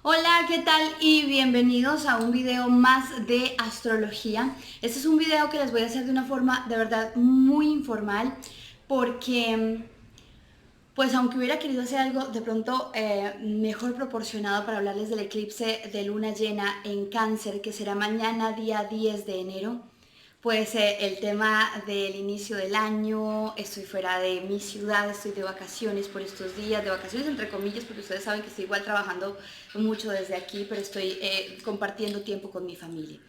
Hola, ¿qué tal? Y bienvenidos a un video más de astrología. Este es un video que les voy a hacer de una forma de verdad muy informal porque pues aunque hubiera querido hacer algo de pronto mejor proporcionado para hablarles del eclipse de luna llena en Cáncer, que será mañana día 10 de enero, pues el tema del inicio del año, estoy fuera de mi ciudad, estoy de vacaciones por estos días, de vacaciones entre comillas, porque ustedes saben que estoy igual trabajando mucho desde aquí, pero estoy compartiendo tiempo con mi familia.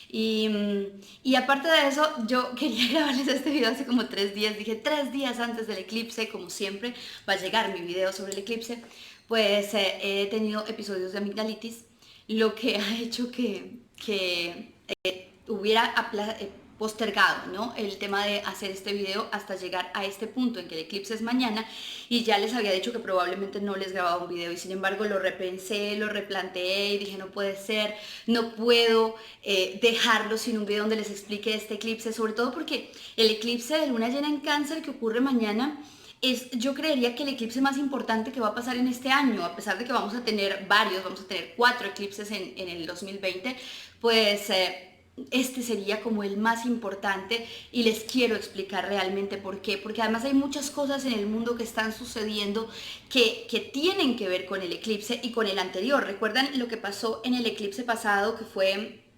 Y aparte de eso, yo quería grabarles este video hace como 3 días, dije 3 días antes del eclipse, como siempre, va a llegar mi video sobre el eclipse, pues he tenido episodios de amigdalitis, lo que ha hecho que hubiera postergado, ¿no?, el tema de hacer este video hasta llegar a este punto en que el eclipse es mañana, y ya les había dicho que probablemente no les grababa un video, y sin embargo lo repensé, lo replanteé y dije no puede ser, no puedo dejarlo sin un video donde les explique este eclipse, sobre todo porque el eclipse de luna llena en Cáncer que ocurre mañana yo creería que el eclipse más importante que va a pasar en este año, a pesar de que vamos a tener varios, vamos a tener 4 eclipses en el 2020, pues este sería como el más importante, y les quiero explicar realmente por qué, porque además hay muchas cosas en el mundo que están sucediendo que tienen que ver con el eclipse y con el anterior. ¿Recuerdan lo que pasó en el eclipse pasado,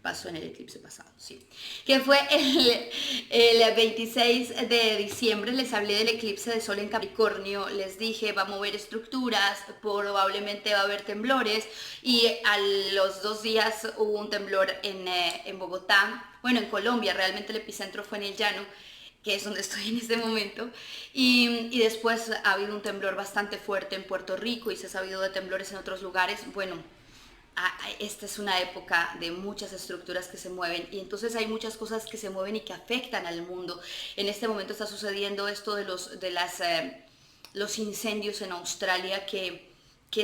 pasó en el eclipse pasado, sí, que fue el 26 de diciembre? Les hablé del eclipse de sol en Capricornio, les dije va a mover estructuras, probablemente va a haber temblores, y a los 2 días hubo un temblor en Bogotá, bueno, en Colombia, realmente el epicentro fue en el llano, que es donde estoy en este momento, y después ha habido un temblor bastante fuerte en Puerto Rico, y se ha sabido de temblores en otros lugares. Bueno, esta es una época de muchas estructuras que se mueven, y entonces hay muchas cosas que se mueven y que afectan al mundo. En este momento está sucediendo esto de los incendios en Australia que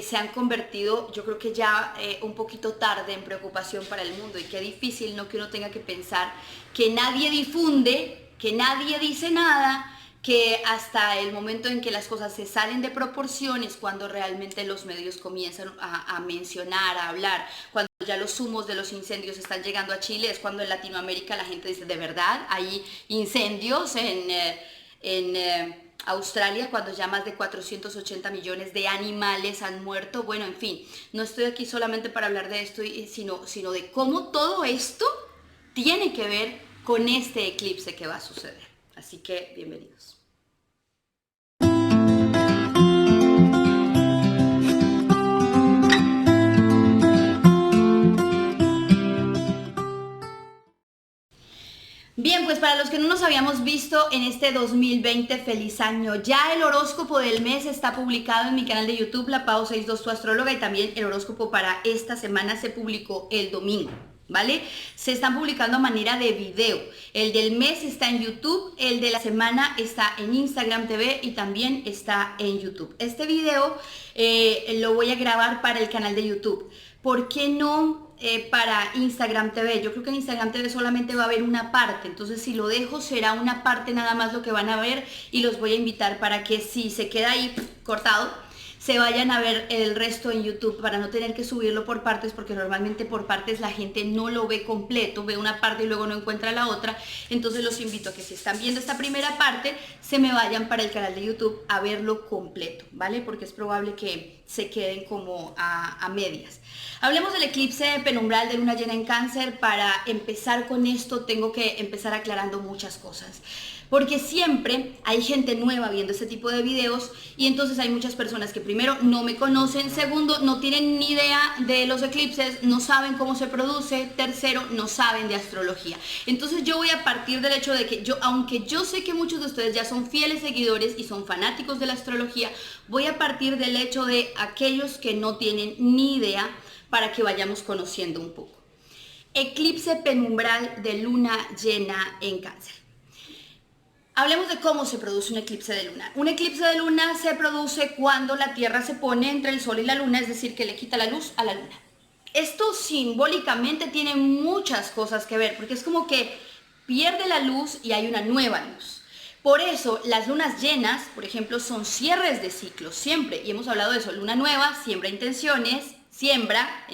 se han convertido, yo creo que ya un poquito tarde, en preocupación para el mundo, y qué difícil, ¿no?, que uno tenga que pensar que nadie difunde, que nadie dice nada, que hasta el momento en que las cosas se salen de proporciones, cuando realmente los medios comienzan a mencionar, a hablar, cuando ya los humos de los incendios están llegando a Chile, es cuando en Latinoamérica la gente dice, ¿de verdad hay incendios en Australia, cuando ya más de 480 millones de animales han muerto? Bueno, en fin, no estoy aquí solamente para hablar de esto, sino de cómo todo esto tiene que ver con este eclipse que va a suceder. Así que, bienvenidos. Bien, pues para los que no nos habíamos visto en este 2020, feliz año. Ya el horóscopo del mes está publicado en mi canal de YouTube, La Pau 62 Tu Astróloga, y también el horóscopo para esta semana se publicó el domingo, ¿vale? Se están publicando a manera de video. El del mes está en YouTube, el de la semana está en Instagram TV y también está en YouTube. Este video lo voy a grabar para el canal de YouTube. ¿Por qué no para Instagram TV? Yo creo que en Instagram TV solamente va a haber una parte, entonces si lo dejo será una parte nada más lo que van a ver, y los voy a invitar para que si se queda ahí cortado, se vayan a ver el resto en YouTube, para no tener que subirlo por partes, porque normalmente por partes la gente no lo ve completo, ve una parte y luego no encuentra la otra. Entonces los invito a que, si están viendo esta primera parte, se me vayan para el canal de YouTube a verlo completo, ¿vale? Porque es probable que se queden como a medias. Hablemos del eclipse penumbral de luna llena en Cáncer. Para empezar con esto tengo que empezar aclarando muchas cosas, porque siempre hay gente nueva viendo este tipo de videos, y entonces hay muchas personas que primero no me conocen, segundo no tienen ni idea de los eclipses, no saben cómo se produce, tercero no saben de astrología. Entonces yo voy a partir del hecho de que aunque yo sé que muchos de ustedes ya son fieles seguidores y son fanáticos de la astrología, voy a partir del hecho de aquellos que no tienen ni idea, para que vayamos conociendo un poco. Eclipse penumbral de luna llena en Cáncer. Hablemos de cómo se produce un eclipse de luna. Un eclipse de luna se produce cuando la Tierra se pone entre el Sol y la Luna, es decir, que le quita la luz a la Luna. Esto simbólicamente tiene muchas cosas que ver, porque es como que pierde la luz y hay una nueva luz. Por eso las lunas llenas, por ejemplo, son cierres de ciclos siempre, y hemos hablado de eso. Luna nueva siembra intenciones, siembra,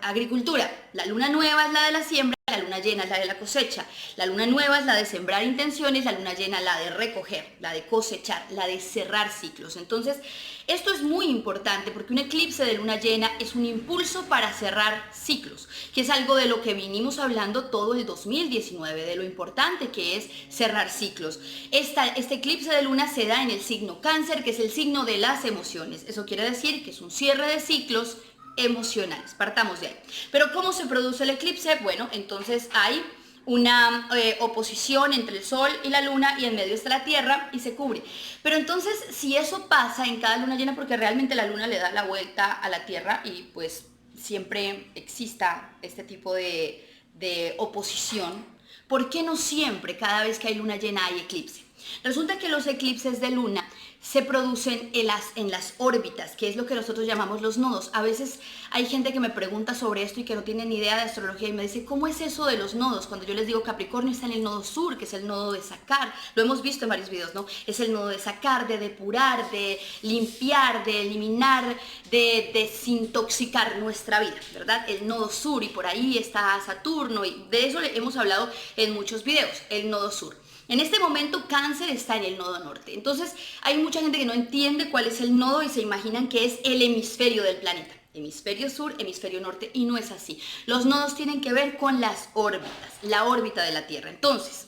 agricultura. La luna nueva es la de la siembra, la luna llena es la de la cosecha. La luna nueva es la de sembrar intenciones, la luna llena la de recoger, la de cosechar, la de cerrar ciclos. Entonces, esto es muy importante porque un eclipse de luna llena es un impulso para cerrar ciclos, que es algo de lo que vinimos hablando todo el 2019, de lo importante que es cerrar ciclos. Este eclipse de luna se da en el signo Cáncer, que es el signo de las emociones. Eso quiere decir que es un cierre de ciclos emocionales. Partamos de ahí. Pero ¿cómo se produce el eclipse? Bueno, entonces hay una oposición entre el Sol y la Luna y en medio está la Tierra y se cubre. Pero entonces, si eso pasa en cada luna llena, porque realmente la Luna le da la vuelta a la Tierra y pues siempre exista este tipo de oposición, ¿por qué no siempre cada vez que hay luna llena hay eclipse? Resulta que los eclipses de luna se producen en las órbitas, que es lo que nosotros llamamos los nodos. A veces hay gente que me pregunta sobre esto y que no tiene ni idea de astrología y me dice, ¿cómo es eso de los nodos? Cuando yo les digo Capricornio está en el nodo sur, que es el nodo de sacar, lo hemos visto en varios videos, ¿no? Es el nodo de sacar, de depurar, de limpiar, de eliminar, de desintoxicar nuestra vida, ¿verdad? El nodo sur, y por ahí está Saturno, y de eso hemos hablado en muchos videos, el nodo sur. En este momento Cáncer está en el nodo norte. Entonces hay mucha gente que no entiende cuál es el nodo y se imaginan que es el hemisferio del planeta. Hemisferio sur, hemisferio norte, y no es así. Los nodos tienen que ver con las órbitas, la órbita de la Tierra. Entonces,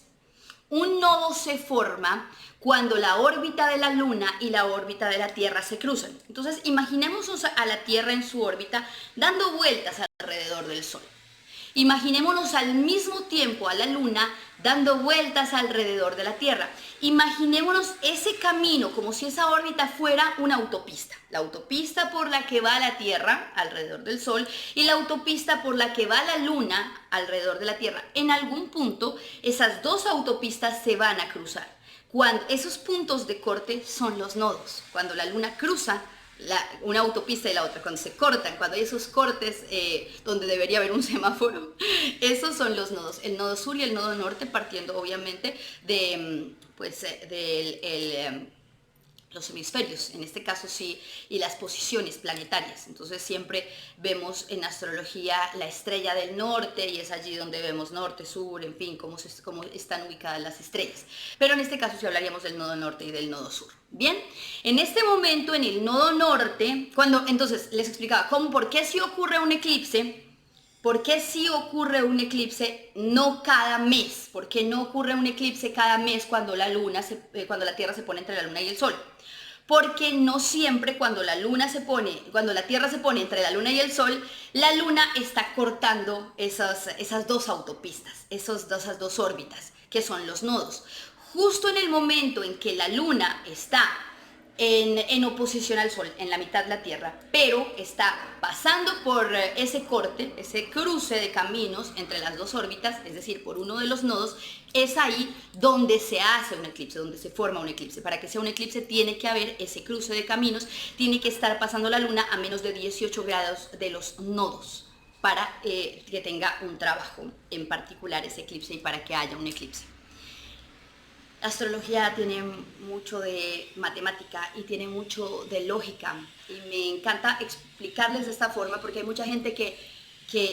un nodo se forma cuando la órbita de la Luna y la órbita de la Tierra se cruzan. Entonces imaginemos a la Tierra en su órbita dando vueltas alrededor del Sol. Imaginémonos al mismo tiempo a la Luna dando vueltas alrededor de la Tierra. Imaginémonos ese camino como si esa órbita fuera una autopista. La autopista por la que va la Tierra alrededor del Sol y la autopista por la que va la Luna alrededor de la Tierra. En algún punto esas dos autopistas se van a cruzar. Cuando esos puntos de corte son los nodos. Cuando la Luna cruza una autopista y la otra, cuando se cortan, cuando hay esos cortes donde debería haber un semáforo, esos son los nodos, el nodo sur y el nodo norte, partiendo obviamente de los hemisferios, en este caso sí, y las posiciones planetarias. Entonces siempre vemos en astrología la estrella del norte y es allí donde vemos norte, sur, en fin, cómo están ubicadas las estrellas. Pero en este caso sí hablaríamos del nodo norte y del nodo sur. Bien, en este momento en el nodo norte, entonces les explicaba por qué sí ocurre un eclipse. ¿Por qué sí ocurre un eclipse no cada mes? ¿Por qué no ocurre un eclipse cada mes cuando la Tierra se pone entre la Luna y el Sol? Porque no siempre cuando la Tierra se pone entre la Luna y el Sol, la Luna está cortando esas dos autopistas, esas dos órbitas, que son los nodos. Justo en el momento en que la Luna está en oposición al Sol, en la mitad de la Tierra, pero está pasando por ese corte, ese cruce de caminos entre las dos órbitas, es decir, por uno de los nodos, es ahí donde se hace un eclipse, donde se forma un eclipse. Para que sea un eclipse tiene que haber ese cruce de caminos, tiene que estar pasando la Luna a menos de 18 grados de los nodos para que tenga un trabajo en particular ese eclipse y para que haya un eclipse. La astrología tiene mucho de matemática y tiene mucho de lógica y me encanta explicarles de esta forma porque hay mucha gente que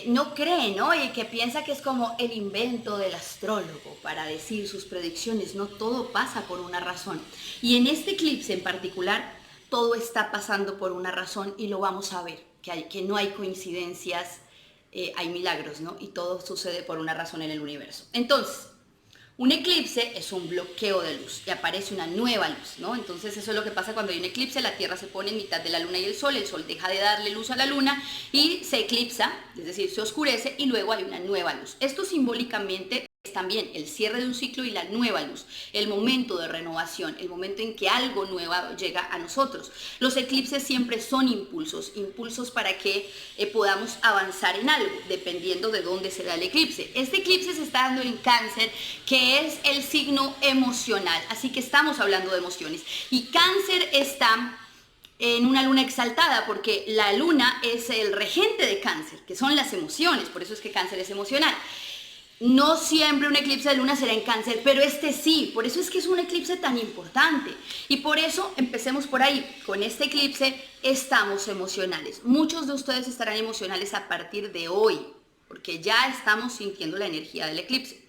no cree, ¿no? Y que piensa que es como el invento del astrólogo para decir sus predicciones. No, todo pasa por una razón. Y en este eclipse en particular, todo está pasando por una razón y lo vamos a ver, que no hay coincidencias, hay milagros, ¿no? Y todo sucede por una razón en el universo. Entonces, un eclipse es un bloqueo de luz y aparece una nueva luz, ¿no? Entonces eso es lo que pasa cuando hay un eclipse, la Tierra se pone en mitad de la Luna y el Sol deja de darle luz a la Luna y se eclipsa, es decir, se oscurece y luego hay una nueva luz. Esto simbólicamente es también el cierre de un ciclo y la nueva luz, el momento de renovación, el momento en que algo nuevo llega a nosotros. Los eclipses siempre son impulsos para que podamos avanzar en algo, dependiendo de dónde se da el eclipse. Este eclipse se está dando en Cáncer, que es el signo emocional, así que estamos hablando de emociones. Y Cáncer está en una luna exaltada, porque la luna es el regente de Cáncer, que son las emociones, por eso es que Cáncer es emocional. No siempre un eclipse de luna será en Cáncer, pero este sí, por eso es que es un eclipse tan importante. Y por eso empecemos por ahí. Con este eclipse estamos emocionales. Muchos de ustedes estarán emocionales a partir de hoy, porque ya estamos sintiendo la energía del eclipse.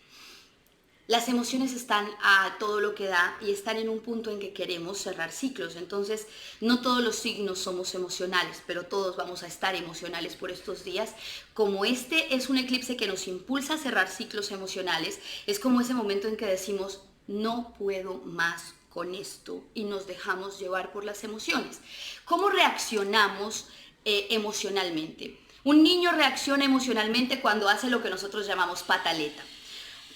Las emociones están a todo lo que da y están en un punto en que queremos cerrar ciclos. Entonces, no todos los signos somos emocionales, pero todos vamos a estar emocionales por estos días. Como este es un eclipse que nos impulsa a cerrar ciclos emocionales, es como ese momento en que decimos, no puedo más con esto y nos dejamos llevar por las emociones. ¿Cómo reaccionamos emocionalmente? Un niño reacciona emocionalmente cuando hace lo que nosotros llamamos pataleta.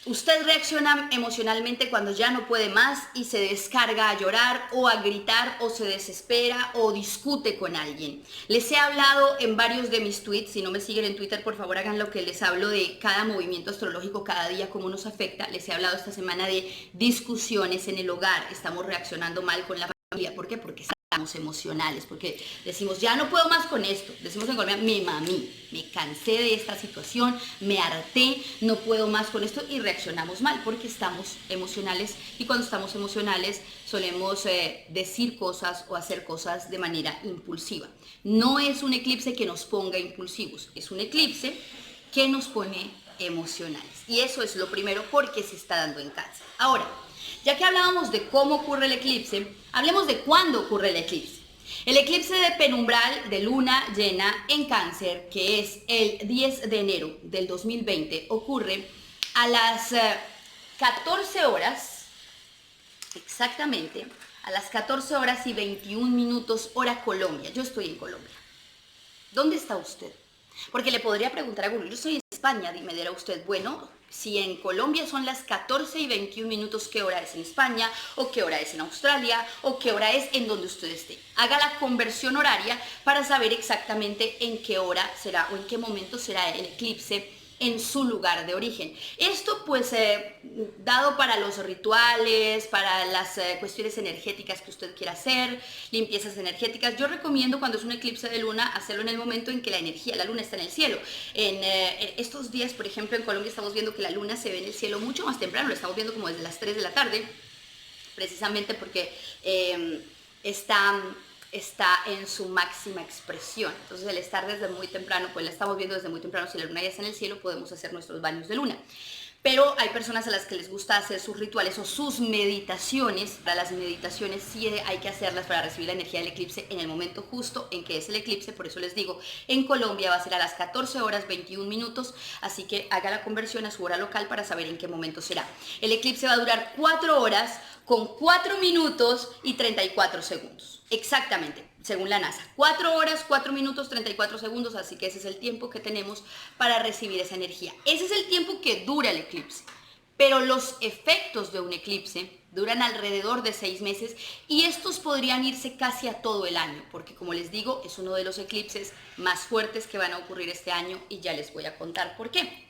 Usted reacciona emocionalmente cuando ya no puede más y se descarga a llorar o a gritar o se desespera o discute con alguien. Les he hablado en varios de mis tweets, si no me siguen en Twitter, por favor hagan lo que les hablo de cada movimiento astrológico, cada día, cómo nos afecta. Les he hablado esta semana de discusiones en el hogar, estamos reaccionando mal con la familia. ¿Por qué? Porque estamos emocionales, porque decimos, ya no puedo más con esto. Decimos en Colombia, me mamí, me cansé de esta situación, me harté, no puedo más con esto y reaccionamos mal porque estamos emocionales y cuando estamos emocionales solemos decir cosas o hacer cosas de manera impulsiva. No es un eclipse que nos ponga impulsivos, es un eclipse que nos pone emocionales y eso es lo primero porque se está dando en Cáncer. Ahora, ya que hablábamos de cómo ocurre el eclipse, hablemos de cuándo ocurre el eclipse. El eclipse de penumbral de luna llena en Cáncer, que es el 10 de enero del 2020, ocurre a las 14 horas, exactamente, a las 14 horas y 21 minutos hora Colombia. Yo estoy en Colombia. ¿Dónde está usted? Porque le podría preguntar a Google, yo estoy en España, me dirá usted, bueno, si en Colombia son las 14 y 21 minutos, ¿qué hora es en España? ¿O qué hora es en Australia? ¿O qué hora es en donde usted esté? Haga la conversión horaria para saber exactamente en qué hora será o en qué momento será el eclipse en su lugar de origen. Esto pues dado para los rituales, para las cuestiones energéticas que usted quiera hacer, limpiezas energéticas. Yo recomiendo cuando es un eclipse de luna hacerlo en el momento en que la energía, la luna está en el cielo. En estos días, por ejemplo, en Colombia estamos viendo que la luna se ve en el cielo mucho más temprano, lo estamos viendo como desde las 3 de la tarde, precisamente porque está en su máxima expresión. Entonces el estar desde muy temprano, pues la estamos viendo desde muy temprano, si la luna ya está en el cielo, podemos hacer nuestros baños de luna. Pero hay personas a las que les gusta hacer sus rituales o sus meditaciones. Para las meditaciones sí hay que hacerlas para recibir la energía del eclipse en el momento justo en que es el eclipse. Por eso les digo, en Colombia va a ser a las 14 horas 21 minutos, así que haga la conversión a su hora local para saber en qué momento será. El eclipse va a durar 4 horas con 4 minutos y 34 segundos. Exactamente, según la NASA. 4 horas, 4 minutos, 34 segundos, así que ese es el tiempo que tenemos para recibir esa energía. Ese es el tiempo que dura el eclipse. Pero los efectos de un eclipse duran alrededor de 6 meses y estos podrían irse casi a todo el año, porque como les digo, es uno de los eclipses más fuertes que van a ocurrir este año y ya les voy a contar por qué.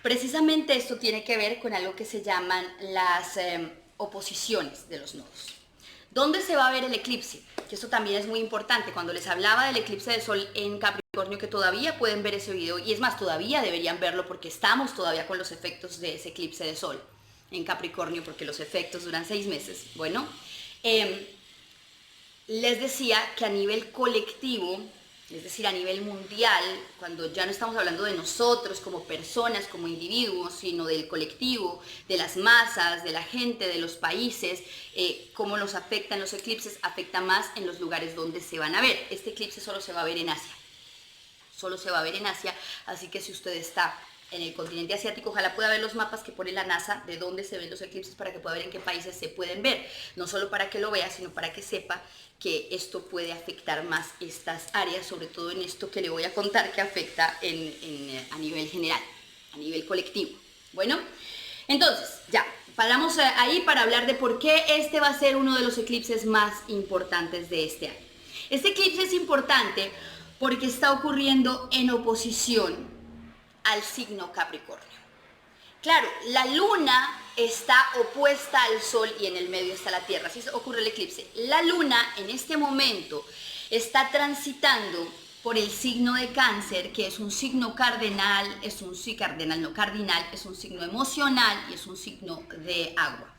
Precisamente esto tiene que ver con algo que se llaman las oposiciones de los nodos. ¿Dónde se va a ver el eclipse? Que esto también es muy importante. Cuando les hablaba del eclipse de sol en Capricornio, que todavía pueden ver ese video, y es más, todavía deberían verlo porque estamos todavía con los efectos de ese eclipse de sol en Capricornio, porque los efectos duran 6 meses. Bueno, les decía que a nivel colectivo, es decir, a nivel mundial, cuando ya no estamos hablando de nosotros como personas, como individuos, sino del colectivo, de las masas, de la gente, de los países, cómo nos afectan los eclipses, afecta más en los lugares donde se van a ver. Este eclipse solo se va a ver en Asia, solo se va a ver en Asia, así que si usted está en el continente asiático, ojalá pueda ver los mapas que pone la NASA de dónde se ven los eclipses para que pueda ver en qué países se pueden ver, no solo para que lo vea, sino para que sepa que esto puede afectar más estas áreas, sobre todo en esto que le voy a contar que afecta a nivel general, a nivel colectivo. Bueno, entonces ya, paramos ahí para hablar de por qué este va a ser uno de los eclipses más importantes de este año. Este eclipse es importante porque está ocurriendo en oposición al signo Capricornio. Claro, la luna está opuesta al sol y en el medio está la tierra, así ocurre el eclipse. La luna en este momento está transitando por el signo de Cáncer, que es un signo cardenal, cardinal, es un signo emocional y es un signo de agua.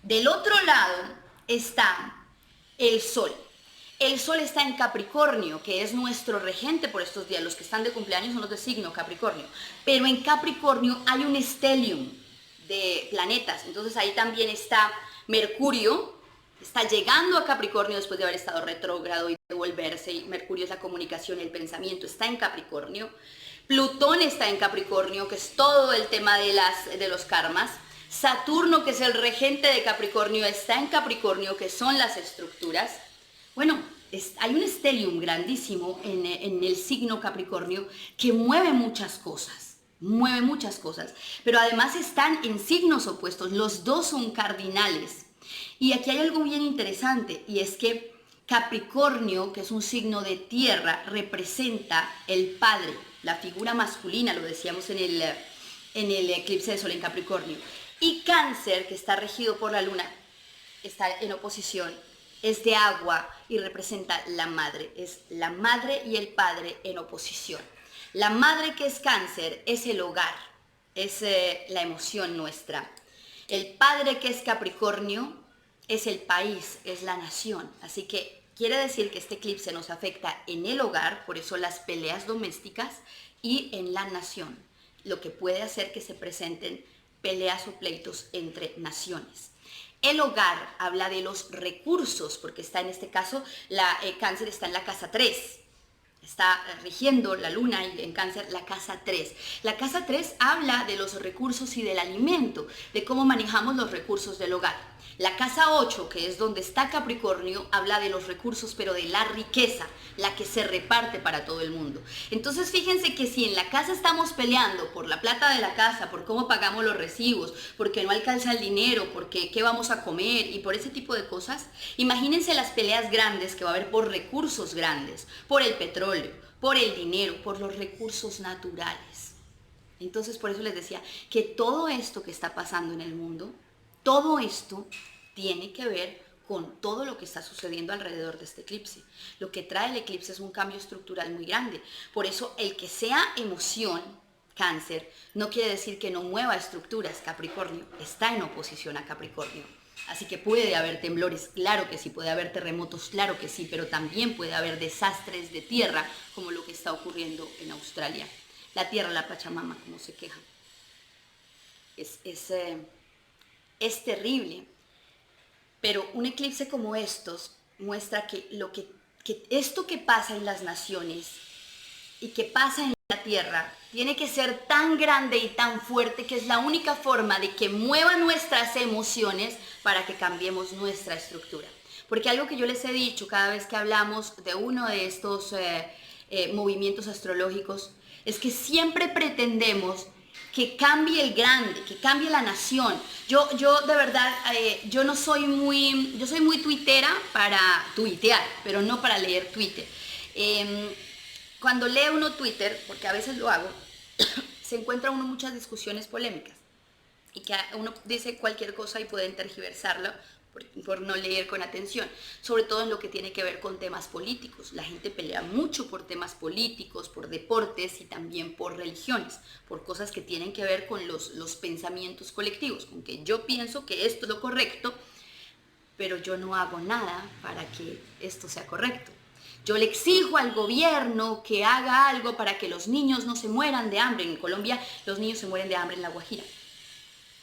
Del otro lado está el Sol. El Sol está en Capricornio, que es nuestro regente por estos días. Los que están de cumpleaños son los de signo Capricornio. Pero en Capricornio hay un stellium de planetas. Entonces ahí también está Mercurio, está llegando a Capricornio después de haber estado retrógrado y devolverse. Y Mercurio es la comunicación y el pensamiento, está en Capricornio. Plutón está en Capricornio, que es todo el tema de los karmas. Saturno, que es el regente de Capricornio, está en Capricornio, que son las estructuras. Bueno, hay un stellium grandísimo en el signo Capricornio que mueve muchas cosas, pero además están en signos opuestos, los dos son cardinales. Y aquí hay algo bien interesante, y es que Capricornio, que es un signo de tierra, representa el padre, la figura masculina, lo decíamos en el eclipse de Sol en Capricornio. Y Cáncer, que está regido por la luna, está en oposición, es de agua y representa la madre. Es la madre y el padre en oposición. La madre, que es Cáncer, es el hogar, es la emoción nuestra. El padre, que es Capricornio, es el país, es la nación. Así que quiere decir que este eclipse nos afecta en el hogar, por eso las peleas domésticas, y en la nación, lo que puede hacer que se presenten peleas o pleitos entre naciones. El hogar habla de los recursos, porque está en este caso, Cáncer está en la casa 3, está rigiendo la luna y en Cáncer la casa 3. La casa 3 habla de los recursos y del alimento, de cómo manejamos los recursos del hogar. La casa 8, que es donde está Capricornio, habla de los recursos, pero de la riqueza, la que se reparte para todo el mundo. Entonces fíjense que si en la casa estamos peleando por la plata de la casa, por cómo pagamos los recibos, porque no alcanza el dinero, porque qué vamos a comer y por ese tipo de cosas, imagínense las peleas grandes que va a haber por recursos grandes, por el petróleo, por el dinero, por los recursos naturales. Entonces por eso les decía que todo esto que está pasando en el mundo, todo esto tiene que ver con todo lo que está sucediendo alrededor de este eclipse. Lo que trae el eclipse es un cambio estructural muy grande. Por eso el que sea emoción, Cáncer, no quiere decir que no mueva estructuras. Capricornio está en oposición a Capricornio. Así que puede haber temblores, claro que sí, puede haber terremotos, claro que sí, pero también puede haber desastres de tierra, como lo que está ocurriendo en Australia. La tierra, la Pachamama, como se queja. Es terrible, pero un eclipse como estos muestra que esto que pasa en las naciones y que pasa en la tierra tiene que ser tan grande y tan fuerte que es la única forma de que mueva nuestras emociones para que cambiemos nuestra estructura. Porque algo que yo les he dicho cada vez que hablamos de uno de estos movimientos astrológicos es que siempre pretendemos que cambie el grande, que cambie la nación. Yo de verdad, yo soy muy tuitera para tuitear, pero no para leer Twitter. Cuando lee uno Twitter, porque a veces lo hago, se encuentra uno muchas discusiones polémicas y que uno dice cualquier cosa y pueden tergiversarlo por no leer con atención, sobre todo en lo que tiene que ver con temas políticos. La gente pelea mucho por temas políticos, por deportes y también por religiones, por cosas que tienen que ver con los pensamientos colectivos, con que yo pienso que esto es lo correcto, pero yo no hago nada para que esto sea correcto. Yo le exijo al gobierno que haga algo para que los niños no se mueran de hambre. En Colombia los niños se mueren de hambre en La Guajira.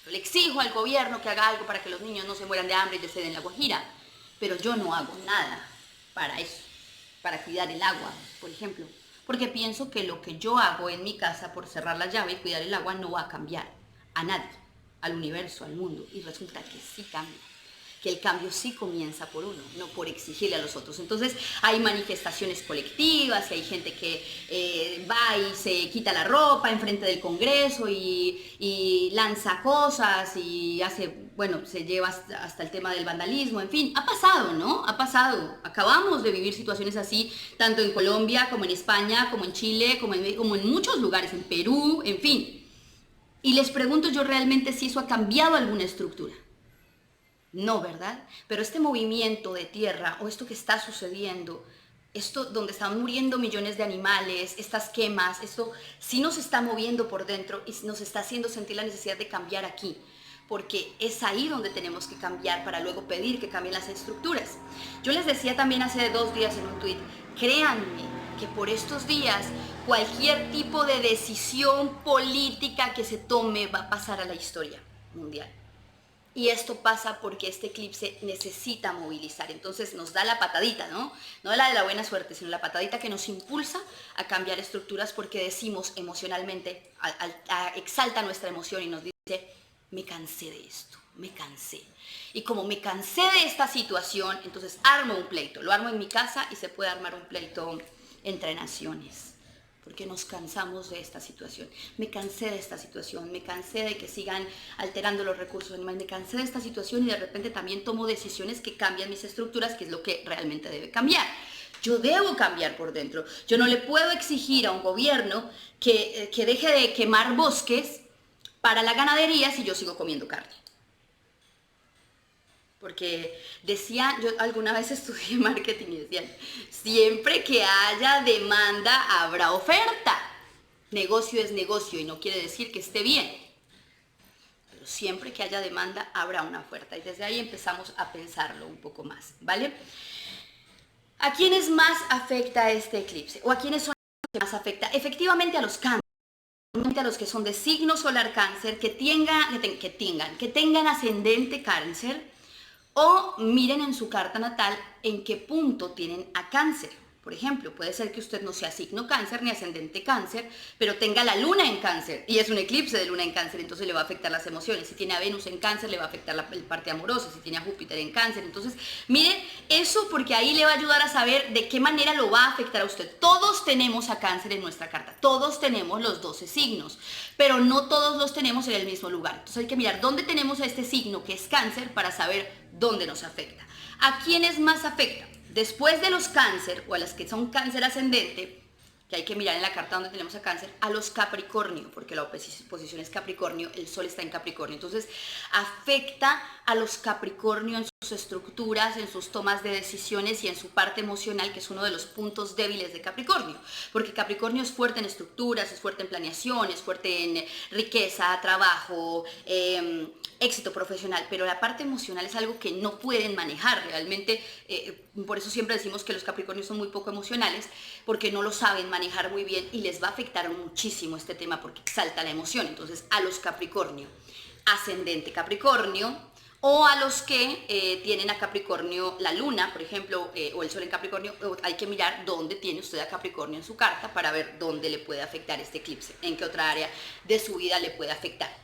Le exijo al gobierno que haga algo para que los niños no se mueran de hambre y de sed en La Guajira, pero yo no hago nada para eso, para cuidar el agua, por ejemplo, porque pienso que lo que yo hago en mi casa por cerrar la llave y cuidar el agua no va a cambiar a nadie, al universo, al mundo, y resulta que sí cambia. Que el cambio sí comienza por uno, no por exigirle a los otros. Entonces hay manifestaciones colectivas y hay gente que va y se quita la ropa enfrente del Congreso y lanza cosas y se lleva hasta el tema del vandalismo, en fin, ha pasado, ¿no? Ha pasado. Acabamos de vivir situaciones así, tanto en Colombia como en España, como en Chile, como en muchos lugares, en Perú, en fin. Y les pregunto yo realmente si eso ha cambiado alguna estructura. No, ¿verdad? Pero este movimiento de tierra o esto que está sucediendo esto donde están muriendo millones de animales, estas quemas, esto sí nos está moviendo por dentro y nos está haciendo sentir la necesidad de cambiar aquí, porque es ahí donde tenemos que cambiar para luego pedir que cambien las estructuras. Yo les decía también hace 2 días en un tuit, créanme que por estos días cualquier tipo de decisión política que se tome va a pasar a la historia mundial. Y esto pasa porque este eclipse necesita movilizar. Entonces nos da la patadita, ¿no? No la de la buena suerte, sino la patadita que nos impulsa a cambiar estructuras porque decimos emocionalmente, exalta nuestra emoción y nos dice, me cansé de esto, me cansé. Y como me cansé de esta situación, entonces armo un pleito. Lo armo en mi casa y se puede armar un pleito entre naciones. Porque nos cansamos de esta situación. Me cansé de esta situación, me cansé de que sigan alterando los recursos animales, me cansé de esta situación y de repente también tomo decisiones que cambian mis estructuras, que es lo que realmente debe cambiar. Yo debo cambiar por dentro. Yo no le puedo exigir a un gobierno que deje de quemar bosques para la ganadería si yo sigo comiendo carne. Porque decía, yo alguna vez estudié marketing y decían, siempre que haya demanda habrá oferta. Negocio es negocio y no quiere decir que esté bien. Pero siempre que haya demanda habrá una oferta. Y desde ahí empezamos a pensarlo un poco más, ¿vale? ¿A quiénes más afecta este eclipse? ¿O a quiénes son los que más afecta? Efectivamente a los cánceres. A los que son de signo solar cáncer, que tengan ascendente cáncer, o miren en su carta natal en qué punto tienen a cáncer. Por ejemplo, puede ser que usted no sea signo cáncer ni ascendente cáncer, pero tenga la luna en cáncer y es un eclipse de luna en cáncer, entonces le va a afectar las emociones. Si tiene a Venus en cáncer, le va a afectar la parte amorosa. Si tiene a Júpiter en cáncer, entonces mire eso porque ahí le va a ayudar a saber de qué manera lo va a afectar a usted. Todos tenemos a cáncer en nuestra carta, todos tenemos los 12 signos, pero no todos los tenemos en el mismo lugar. Entonces hay que mirar dónde tenemos a este signo que es cáncer para saber dónde nos afecta. ¿A quiénes más afecta? Después de los cáncer, o a las que son cáncer ascendente, que hay que mirar en la carta donde tenemos a cáncer, a los Capricornio, porque la oposición es Capricornio, el sol está en Capricornio. Entonces, afecta a los Capricornio en sus estructuras, en sus tomas de decisiones y en su parte emocional, que es uno de los puntos débiles de Capricornio. Porque Capricornio es fuerte en estructuras, es fuerte en planeación, es fuerte en riqueza, trabajo, éxito profesional, pero la parte emocional es algo que no pueden manejar realmente. Por eso siempre decimos que los Capricornios son muy poco emocionales, porque no lo saben manejar muy bien y les va a afectar muchísimo este tema porque exalta la emoción. Entonces, a los Capricornio, ascendente Capricornio, o a los que tienen a Capricornio la luna, por ejemplo, o el sol en Capricornio, hay que mirar dónde tiene usted a Capricornio en su carta para ver dónde le puede afectar este eclipse, en qué otra área de su vida le puede afectar.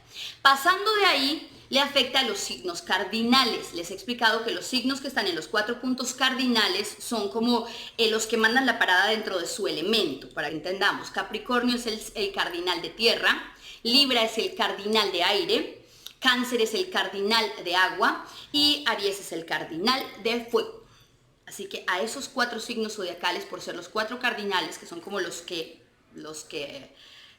Pasando de ahí, le afecta a los signos cardinales. Les he explicado que los signos que están en los 4 puntos cardinales son como los que mandan la parada dentro de su elemento, para que entendamos. Capricornio es el cardinal de tierra, Libra es el cardinal de aire, Cáncer es el cardinal de agua y Aries es el cardinal de fuego. Así que a esos 4 signos zodiacales, por ser los 4 cardinales, que son como los que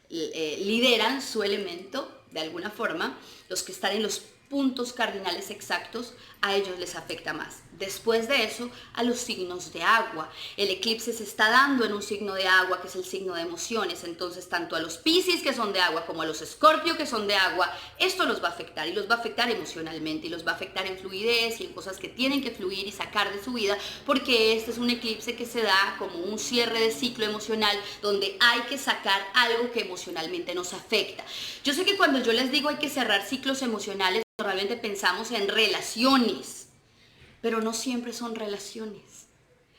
lideran su elemento de alguna forma, los que están en los puntos cardinales exactos, a ellos les afecta más. Después de eso, a los signos de agua. El eclipse se está dando en un signo de agua, que es el signo de emociones. Entonces, tanto a los Piscis, que son de agua, como a los Escorpio, que son de agua, esto los va a afectar, y los va a afectar emocionalmente, y los va a afectar en fluidez y en cosas que tienen que fluir y sacar de su vida, porque este es un eclipse que se da como un cierre de ciclo emocional, donde hay que sacar algo que emocionalmente nos afecta. Yo sé que cuando yo les digo hay que cerrar ciclos emocionales, realmente pensamos en relaciones, pero no siempre son relaciones.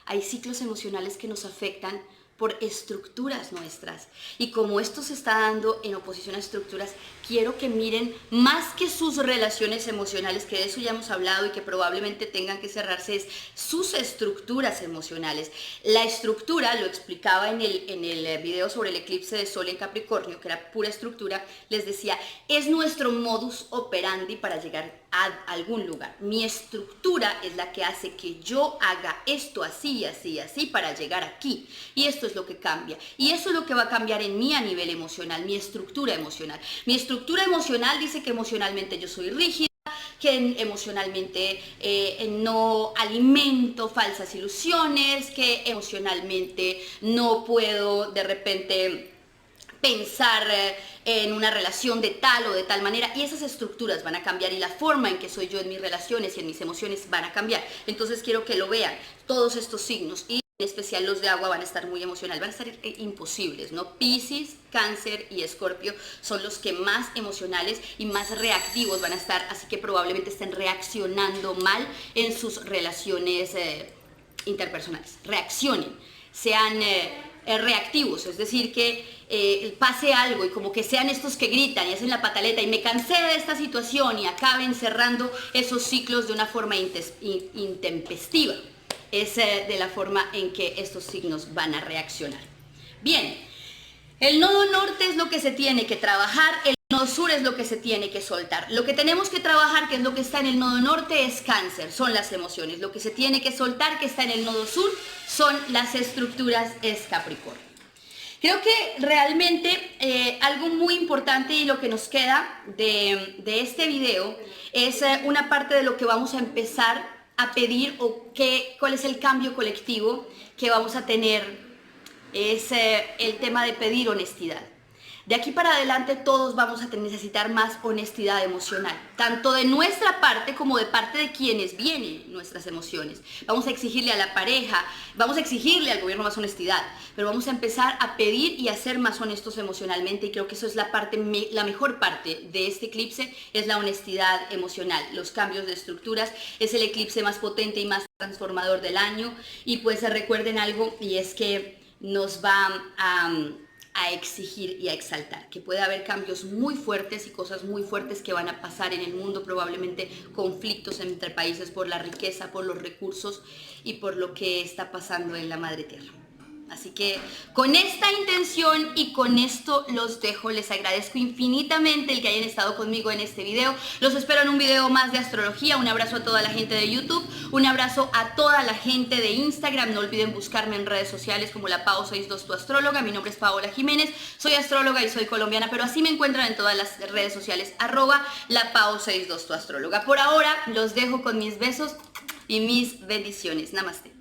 Hay ciclos emocionales que nos afectan por estructuras nuestras. Y como esto se está dando en oposición a estructuras, quiero que miren más que sus relaciones emocionales, que de eso ya hemos hablado y que probablemente tengan que cerrarse, es sus estructuras emocionales. La estructura, lo explicaba en el video sobre el eclipse de Sol en Capricornio, que era pura estructura, les decía, es nuestro modus operandi para llegar a algún lugar. Mi estructura es la que hace que yo haga esto así, así, así para llegar aquí. Y esto es lo que cambia. Y eso es lo que va a cambiar en mí a nivel emocional, mi estructura emocional. Mi estructura emocional dice que emocionalmente yo soy rígida, que emocionalmente no alimento falsas ilusiones, que emocionalmente no puedo de repente pensar en una relación de tal o de tal manera, y esas estructuras van a cambiar y la forma en que soy yo en mis relaciones y en mis emociones van a cambiar. Entonces quiero que lo vean, todos estos signos, y en especial los de agua van a estar muy emocionales, van a estar imposibles, ¿no? Piscis, Cáncer y Escorpio son los que más emocionales y más reactivos van a estar, así que probablemente estén reaccionando mal en sus relaciones interpersonales. Reaccionen, sean reactivos, es decir, que pase algo y como que sean estos que gritan y hacen la pataleta y me cansé de esta situación y acaben cerrando esos ciclos de una forma intempestiva. Es de la forma en que estos signos van a reaccionar. Bien, el nodo norte es lo que se tiene que trabajar, el nodo sur es lo que se tiene que soltar. Lo que tenemos que trabajar, que es lo que está en el nodo norte, es Cáncer, son las emociones. Lo que se tiene que soltar, que está en el nodo sur, son las estructuras, es Capricornio. Creo que realmente algo muy importante y lo que nos queda de este video es una parte de lo que vamos a empezar a pedir o cuál es el cambio colectivo que vamos a tener. Es el tema de pedir honestidad. De aquí para adelante todos vamos a necesitar más honestidad emocional, tanto de nuestra parte como de parte de quienes vienen nuestras emociones. Vamos a exigirle a la pareja, vamos a exigirle al gobierno más honestidad, pero vamos a empezar a pedir y a ser más honestos emocionalmente, y creo que eso es la mejor parte de este eclipse, es la honestidad emocional. Los cambios de estructuras es el eclipse más potente y más transformador del año, y pues recuerden algo, y es que nos va a exigir y a exaltar, que puede haber cambios muy fuertes y cosas muy fuertes que van a pasar en el mundo, probablemente conflictos entre países por la riqueza, por los recursos y por lo que está pasando en la madre tierra. Así que con esta intención y con esto los dejo. Les agradezco infinitamente el que hayan estado conmigo en este video. Los espero en un video más de astrología. Un abrazo a toda la gente de YouTube, un abrazo a toda la gente de Instagram. No olviden buscarme en redes sociales como la Pao62 tu astróloga. Mi nombre es Paola Jiménez, soy astróloga y soy colombiana, pero así me encuentran en todas las redes sociales, @la Pao62 tu astróloga. Por ahora los dejo con mis besos y mis bendiciones. Namaste.